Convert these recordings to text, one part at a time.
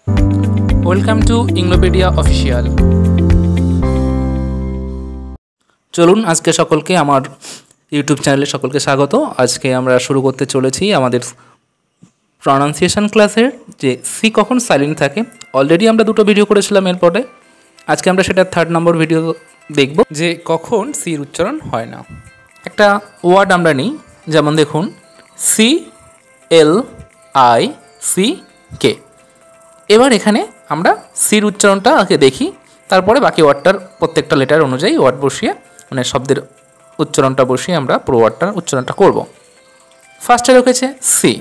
Welcome to ইংলোপিডিয়া official. চলুন আজকে সকলকে আমার ইউটিউব চ্যানেলে সকলকে স্বাগত। আজকে আমরা শুরু করতে চলেছি আমাদের প্রনাউন্সিয়েশন ক্লাসের, যে সি কখন সাইলেন্ট থাকে। অলরেডি আমরা দুটো ভিডিও করেছিলাম এরপরে। আজকে আমরা সেটা 3rd নম্বর ভিডিও দেখব, যে কখন সির উচ্চারণ হয় না। একটা ওয়ার্ড আমরা নিই, যেমন দেখুন CLICK। এবার এখানে আমরা সির উচ্চারণটা আগে দেখি, তারপরে বাকি ওয়ার্ডটার প্রত্যেকটা লেটার অনুযায়ী ওয়ার্ড বসিয়ে, মানে শব্দের উচ্চারণটা বসিয়ে আমরা পুরো ওয়ার্ডটার উচ্চারণটা করব। ফার্স্টে রেখেছে সি,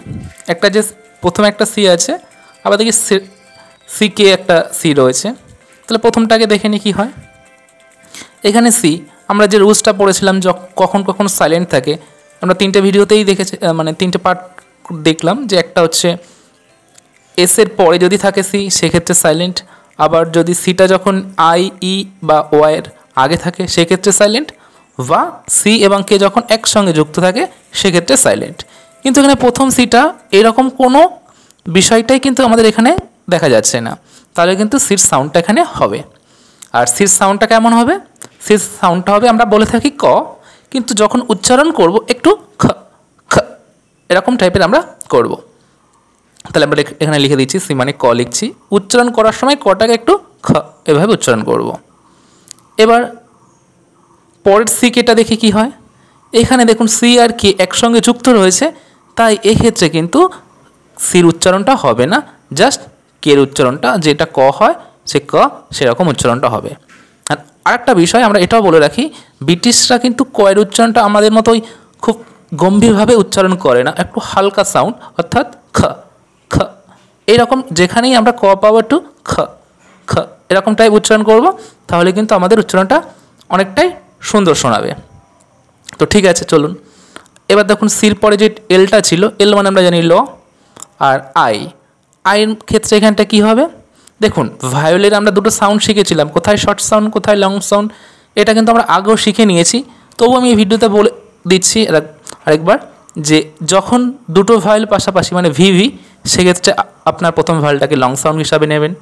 একটা যে প্রথমে একটা সি আছে, আবার দেখি সিকে একটা সি রয়েছে। তাহলে প্রথমটাকে দেখে নিই কী হয়। এখানে সি আমরা যে রুলসটা পড়েছিলাম কখন কখন সাইলেন্ট থাকে, আমরা 3টে ভিডিওতেই দেখেছি, মানে 3টে পার্ট দেখলাম। যে একটা হচ্ছে এসের পরে যদি থাকে সি, সেক্ষেত্রে সাইলেন্ট। আবার যদি সিটা যখন আই ই বা ওয়াইয়ের আগে থাকে সেক্ষেত্রে সাইলেন্ট, বা সি এবং কে যখন একসঙ্গে যুক্ত থাকে সেক্ষেত্রে সাইলেন্ট। কিন্তু এখানে প্রথম সিটা এরকম কোনো বিষয়টাই কিন্তু আমাদের এখানে দেখা যাচ্ছে না, তাহলে কিন্তু সির সাউন্ডটা এখানে হবে। আর সির সাউন্ডটা কেমন হবে? সির সাউন্ডটা হবে, আমরা বলে থাকি ক, কিন্তু যখন উচ্চারণ করব একটু খ খ এরকম টাইপের আমরা করব। তাহলে আমরা এখানে লিখে দিচ্ছি সি মানে ক লিখছি, উচ্চারণ করার সময় কটাকে একটু খ এভাবে উচ্চারণ করব। এবার পরের সি কেটা দেখি কি হয়। এখানে দেখুন সি আর কে একসঙ্গে যুক্ত রয়েছে, তাই এক্ষেত্রে কিন্তু সির উচ্চারণটা হবে না, জাস্ট কের উচ্চারণটা যেটা ক হয় সে ক সেরকম উচ্চারণটা হবে। আর আরেকটা বিষয় আমরা এটাও বলে রাখি, ব্রিটিশরা কিন্তু কয়ের উচ্চারণটা আমাদের মতোই খুব গম্ভীরভাবে উচ্চারণ করে না, একটু হালকা সাউন্ড, অর্থাৎ খ খ এইরকম, যেখানেই আমরা ক পাবো একটু খ খ এরকম টাইপ উচ্চারণ করব, তাহলে কিন্তু আমাদের উচ্চারণটা অনেকটাই সুন্দর শোনাবে। তো ঠিক আছে, চলুন এবার দেখুন সির পরে যে এলটা ছিল, এল মানে আমরা জানি ল, আর আইয়ের ক্ষেত্রে এখানটা কি হবে দেখুন। ভায়োলের আমরা দুটো সাউন্ড শিখেছিলাম, কোথায় শর্ট সাউন্ড কোথায় লং সাউন্ড, এটা কিন্তু আমরা আগেও শিখে নিয়েছি। তবু আমি এই ভিডিওতে বলে দিচ্ছি আরেকবার, যে যখন দুটো ভায়োল পাশাপাশি মানে ভিভি, সেক্ষেত্রে আপনার প্রথম ভায়োলটাকে লং সাউন্ড হিসাবে নেবেন।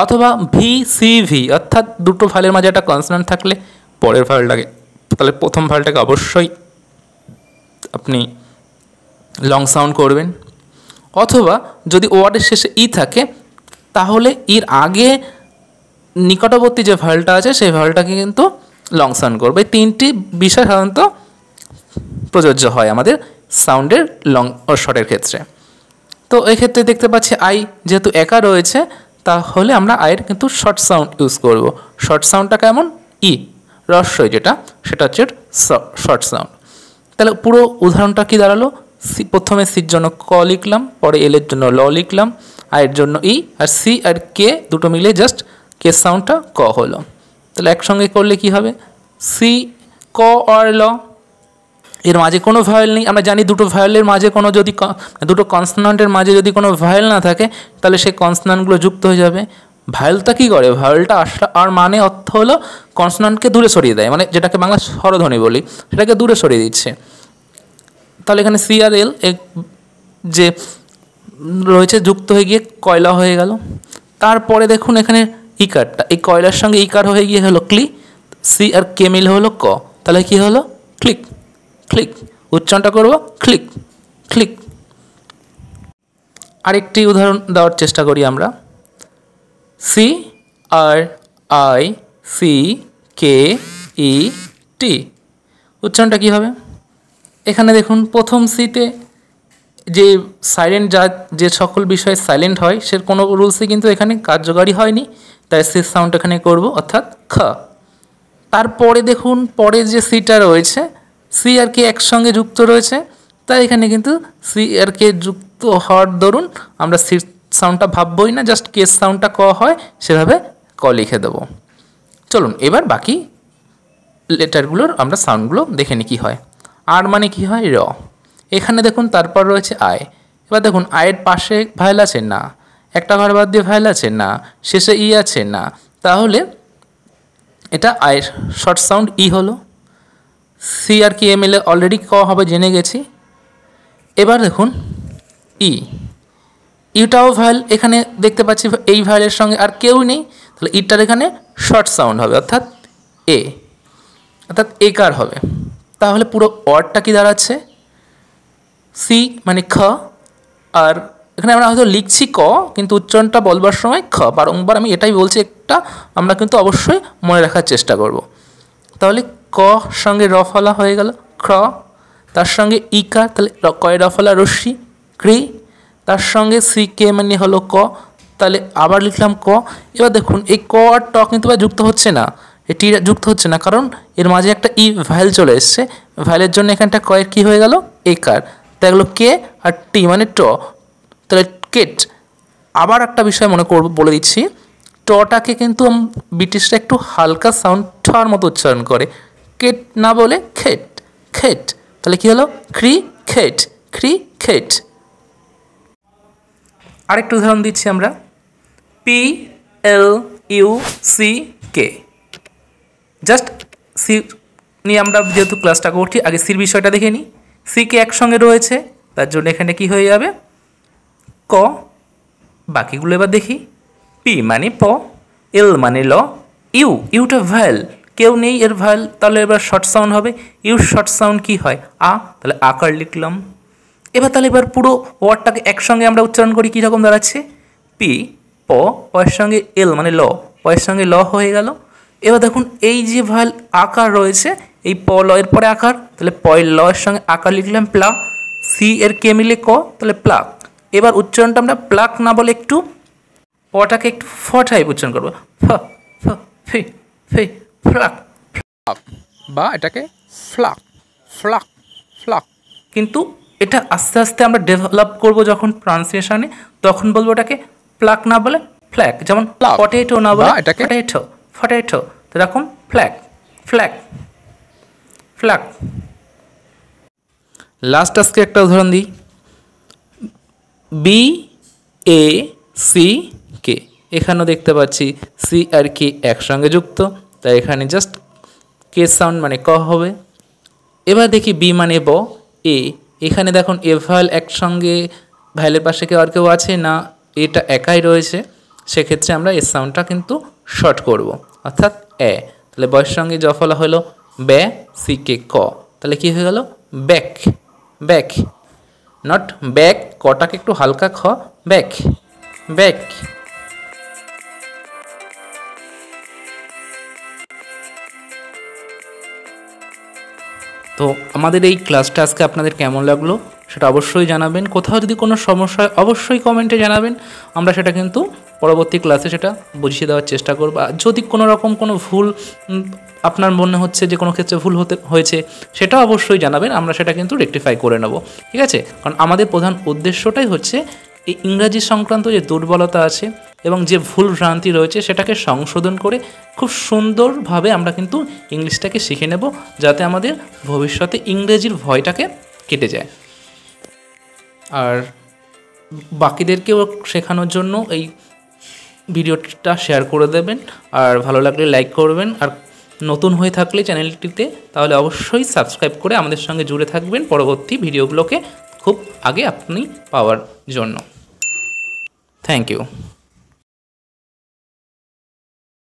অথবা VCV, অর্থাৎ দুটো ভায়োলের মাঝে একটা কনসোনেন্ট থাকলে পরের ভায়োলটাকে, তাহলে প্রথম ভায়োলটাকে অবশ্যই আপনি লং সাউন্ড করবেন। অথবা যদি ওয়ার্ডের শেষে ই থাকে, তাহলে এর আগে নিকটবর্তী যে ভায়োলটা আছে সেই ভায়োলটাকে কিন্তু লং সাউন্ড করবে। এই 3টি বিষয় সাধারণত প্রযোজ্য হয় আমাদের সাউন্ডের লং ও শর্টের ক্ষেত্রে। তো এক্ষেত্রে দেখতে পাচ্ছি আই যেহেতু একা রয়েছে, তাহলে আমরা আয়ের কিন্তু শর্ট সাউন্ড ইউজ করব। শর্ট সাউন্ডটা কেমন? ই রস্বই যেটা, সেটা হচ্ছে শর্ট সাউন্ড। তাহলে পুরো উদাহরণটা কি দাঁড়ালো, প্রথমে সির জন্য ক লিখলাম, পরে এলের জন্য ল লিখলাম, আয়ের জন্য ই, আর সি আর কে দুটো মিলে জাস্ট কে সাউন্ডটা ক হলো। তাহলে একসঙ্গে করলে কি হবে, সি ক আর ল, এর মাঝে কোনো ভায়োল নেই। আমরা জানি দুটো ভায়োলের মাঝে কোনো যদি দুটো কনসোনান্টের মাঝে যদি কোনো ভায়োল না থাকে, তাহলে সেই কনসোনান্টগুলো যুক্ত হয়ে যাবে। ভায়োলটা কী করে, ভায়োলটা আর মানে অর্থ হলো কনসোনান্টকে দূরে সরিয়ে দেয়, মানে যেটাকে বাংলা স্বরধ্বনি বলি, সেটাকে দূরে সরিয়ে দিচ্ছে। তাহলে এখানে সি আর এল যে রয়েছে যুক্ত হয়ে গিয়ে কয়লা হয়ে গেল। তারপরে দেখুন এখানে ইকারটা, এই কয়লার সঙ্গে ইকার হয়ে গিয়ে হলো ক্লি, সি আর কে মিলে হলো ক, তাহলে কি হলো ক্লিক ক্লিক। উচ্চারণটা করব ক্লিক ক্লিক। আরেকটি উদাহরণ দেওয়ার চেষ্টা করি আমরা, CRICKET, উচ্চারণটা কী হবে। এখানে দেখুন প্রথম সিতে যে সাইলেন্ট, যে সকল বিষয়ে সাইলেন্ট হয় সে কোনো রুলসই কিন্তু এখানে কার্যকারী হয়নি, তাই সি সাউন্ড এখানে করব, অর্থাৎ খ। তারপরে দেখুন পরে যে সিটা রয়েছে, সি আর কে একসঙ্গে যুক্ত রয়েছে, তাই এখানে কিন্তু সি আর কে যুক্ত হওয়ার দরুন আমরা সি সাউন্ডটা ভাববই না, জাস্ট কে সাউন্ডটা ক হয় সেভাবে ক লিখে দেবো। চলুন এবার বাকি লেটারগুলোর আমরা সাউন্ডগুলো দেখে নিই কী হয়। আর মানে কি হয় র, এখানে দেখুন তারপর রয়েছে আয়। এবার দেখুন আয়ের পাশে ভায়োল আছে না, একটা ঘর বাদ দিয়ে ভায়োল আছে না, শেষে ই আছে না, তাহলে এটা আয়ের শর্ট সাউন্ড ই হলো। সি আর কি এম এল অলরেডি ক হবে জেনে গেছি। এবার দেখুন ই, ইউটাও ভয়েল এখানে দেখতে পাচ্ছি এই ভয়েলের সঙ্গে আর কেউ নেই, তাহলে ইটার এখানে শর্ট সাউন্ড হবে অর্থাৎ এ, অর্থাৎ একার হবে। তাহলে পুরো ওয়ার্ডটা কি দাঁড়াচ্ছে সি মানে খ, আর এখানে আমরা হয়তো লিখছি ক কিন্তু উচ্চারণটা বলবার সময় খ, বারংবার আমি এটাই বলছি, একটা আমরা কিন্তু অবশ্যই মনে রাখার চেষ্টা করব। তাহলে ক সঙ্গে র ফলা হয়ে গেল খ, তার সঙ্গে ইকার তাহলে কয় র ফলা রশ্মি ক্রি, তার সঙ্গে সি কে মানে হলো ক, তাহলে আবার লিখলাম ক। এবার দেখুন এই ক আর ট কিন্তু যুক্ত হচ্ছে না, এটি যুক্ত হচ্ছে না কারণ এর মাঝে একটা ই ভ্যাল চলে এসছে, ভ্যালের জন্য এখানটা কয়ের কী হয়ে গেল একার, তাই গেলো কে আর টি মানে ট, তাহলে কেট। আবার একটা বিষয় মনে করব বলে দিচ্ছি, টটাকে কিন্তু ব্রিটিশরা একটু হালকা সাউন্ড ঠর মতো উচ্চারণ করে, কেট না বলে খেট খেট, তাহলে কী হলো ক্রি খেট ক্রি খেট। আরেকটু উদাহরণ দিচ্ছি আমরা, P L U C K, just see নিয়ে আমরা যেহেতু ক্লাসটা করছি আগে সির বিষয়টা দেখে নিই। সি কে একসঙ্গে রয়েছে তার জন্য এখানে কি হয়ে যাবে ক, বাকিগুলো এবার দেখি। পি মানে প, এল মানে ল, ইউটা ভ্যাল, কেউ নেই এর ভ্যাল, তাহলে এবার শর্ট সাউন্ড হবে, ইউ শর্ট সাউন্ড কি হয় আ, তাহলে আকার লিখলাম। এবার পুরো ওয়ার্ডটাকে একসঙ্গে আমরা উচ্চারণ করি, কীরকম দাঁড়াচ্ছে পি প, পয়ের সঙ্গে এল মানে ল, পয়ের সঙ্গে ল হয়ে গেল। এবার দেখুন এই যে ভ্যাল আকার রয়েছে, এই প ল এর পরে আকার, তাহলে পয়ের ল এর সঙ্গে আকার লিখলাম প্লা, সি এর কে মিলে ক, তাহলে প্লাক। এবার উচ্চারণটা আমরা প্লাক না বলে একটু পটাকে একটু ফ টাইপ উচ্চারণ করবো, ফ ফ ফে ফে ফ্লাক ফ্লাক, বা এটাকে ফ্লাক ফ্লাক ফ্লাক। কিন্তু এটা আস্তে আস্তে আমরা ডেভেলপ করব যখন প্রনাউন্সিয়েশনে, তখন বলবো এটাকে প্লাক না বলে ফ্ল্যাক, যেমন পটেটো না বলে এটাকে পটেটো পটেটো, এরকম ফ্ল্যাক ফ্ল্যাক ফ্ল্যাক। লাস্ট আজকে একটা উদাহরণ দিই, বি এ সি কে, এখানেও দেখতে পাচ্ছি সি আর কে একসঙ্গে যুক্ত, তাই এখানে জাস্ট কে সাউন্ড মানে ক হবে। এবার দেখি বি মানে ব, এ, এখানে দেখুন এ ভ্যাল একসঙ্গে ভ্যালের পাশে কেউ আর কেউ আছে না, এটা একাই রয়েছে, সেক্ষেত্রে আমরা এ সাউন্ডটা কিন্তু শর্ট করব অর্থাৎ এ, তাহলে বয়ের সঙ্গে জ ফলা হলো বে, সি কে ক, তাহলে কী হয়ে গেল ব্যাক ব্যাক, নট ব্যাক, কটাকে একটু হালকা খ, ব্যাক ব্যাক। তো আমাদের এই ক্লাসটা আজকে আপনাদের কেমন লাগলো সেটা অবশ্যই জানাবেন, কোথাও যদি কোনো সমস্যা হয় অবশ্যই কমেন্টে জানাবেন, আমরা সেটা কিন্তু পরবর্তী ক্লাসে সেটা বুঝিয়ে দেওয়ার চেষ্টা করব। যদি কোনো রকম কোনো ভুল আপনার মনে হচ্ছে যে কোনো ক্ষেত্রে ভুল হয়েছে সেটা অবশ্যই জানাবেন, আমরা সেটা কিন্তু রেকটিফাই করে নেব, ঠিক আছে। কারণ আমাদের প্রধান উদ্দেশ্যটাই হচ্ছে এই ইংরাজি সংক্রান্ত যে দুর্বলতা আছে এবং যে ভুল ভ্রান্তি রয়েছে সেটাকে সংশোধন করে খুব সুন্দরভাবে আমরা কিন্তু ইংলিশটাকে শিখে নেব, যাতে আমাদের ভবিষ্যতে ইংরেজির ভয়টাকে কেটে যায়। আর বাকিদেরকেও শেখানোর জন্য এই ভিডিওটা শেয়ার করে দেবেন, আর ভালো লাগলে লাইক করবেন, আর নতুন হয়ে থাকলে চ্যানেলটিতে তাহলে অবশ্যই সাবস্ক্রাইব করে আমাদের সঙ্গে জুড়ে থাকবেন পরবর্তী ভিডিওগুলোকে খুব আগে আপনি পাওয়ার জন্য। Thank you.